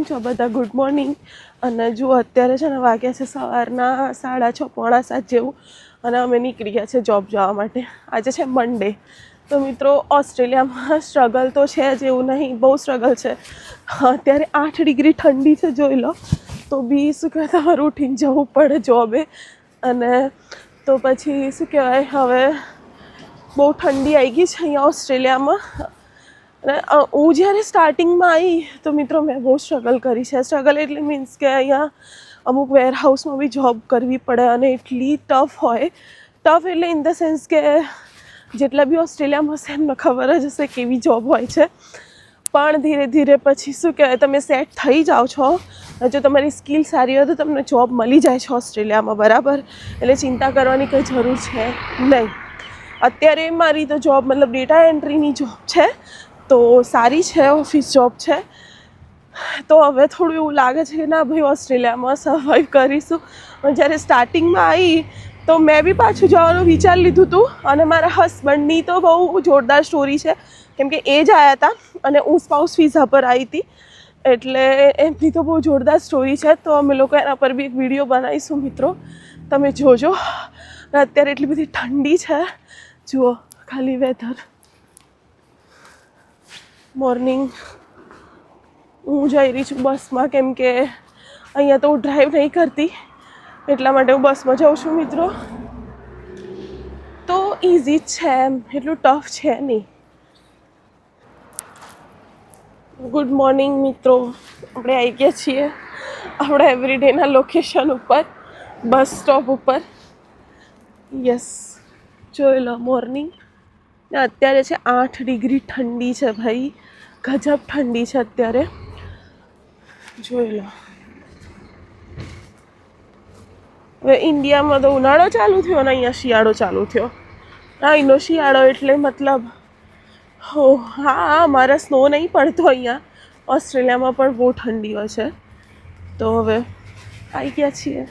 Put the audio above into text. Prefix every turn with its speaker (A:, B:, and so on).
A: છો બધા good morning અને જુઓ અત્યારે છે ને વાગ્યા છે સવારના 6:30 પોણા 7 જેવું અને અમે નીકળી ગયા છે જોબ જવા માટે. આજે છે મંડે. તો મિત્રો ઓસ્ટ્રેલિયામાં સ્ટ્રગલ તો છે જ એવું નહીં, બહુ સ્ટ્રગલ છે. અત્યારે 8 ડિગ્રી ઠંડી છે જોઈ લો, તો બી શું કહેવાય તમારું ઉઠીને જવું પડે જોબે. અને તો પછી શું કહેવાય, હવે બહુ ઠંડી આવી ગઈ છે અહીંયા ઓસ્ટ્રેલિયામાં. અને હું જ્યારે સ્ટાર્ટિંગમાં આવી તો મિત્રો મેં બહુ સ્ટ્રગલ કરી છે. સ્ટ્રગલ એટલે મીન્સ કે અહીંયા અમુક વેરહાઉસમાં બી જોબ કરવી પડે અને એટલી ટફ હોય. ટફ એટલે ઇન ધ સેન્સ કે જેટલા બી ઓસ્ટ્રેલિયામાં હશે એમને ખબર જ હશે કેવી જોબ હોય છે. પણ ધીરે ધીરે પછી શું કહેવાય, તમે સેટ થઈ જાઓ છો. જો તમારી સ્કિલ સારી હોય તો તમને જોબ મળી જાય છે ઓસ્ટ્રેલિયામાં, બરાબર. એટલે ચિંતા કરવાની કંઈ જરૂર છે નહીં. અત્યારે મારી તો જોબ મતલબ ડેટા એન્ટ્રીની જોબ છે, તો સારી છે, ઓફિસ જોબ છે. તો હવે થોડું એવું લાગે છે કે ના ભાઈ ઓસ્ટ્રેલિયામાં સર્વાઈવ કરીશું. પણ જ્યારે સ્ટાર્ટિંગમાં આવી તો મેં બી પાછું જવાનું વિચારી લીધું હતું. અને મારા હસબન્ડની તો બહુ જોરદાર સ્ટોરી છે, કેમ કે એ જ આવ્યા હતા અને હું સ્પાઉસ વિઝા પર આવી હતી. એટલે એમની તો બહુ જોરદાર સ્ટોરી છે. તો અમે લોકો એના પર બી એક વિડીયો બનાવીશું મિત્રો, તમે જોજો. અત્યારે એટલી બધી ઠંડી છે, જુઓ ખાલી વેધર. મોર્નિંગ હું જઈ રહી છું બસમાં, કેમ કે અહીંયા તો હું ડ્રાઈવ નહીં કરતી, એટલા માટે હું બસમાં જાઉં છું મિત્રો. તો ઇઝી જ છે એમ, એટલું ટફ છે નહીં. ગુડ મોર્નિંગ મિત્રો, આપણે આવી ગયા છીએ આપણા એવરીડેના લોકેશન ઉપર, બસ સ્ટોપ ઉપર. યસ, જોઈ લો મોર્નિંગ. ને અત્યારે છે 8 ડિગ્રી ઠંડી છે ભાઈ, ગજબ ઠંડી છે અત્યારે, જોઈ લો. હવે ઇન્ડિયામાં તો ઉનાળો ચાલુ થયો ને અહીંયા શિયાળો ચાલુ થયો. અહીંનો શિયાળો એટલે મતલબ હો હા, અમારે સ્નો નહીં પડતો અહીંયા. ઓસ્ટ્રેલિયામાં પણ બહુ ઠંડી હોય છે. તો હવે આવી ગયા છીએ.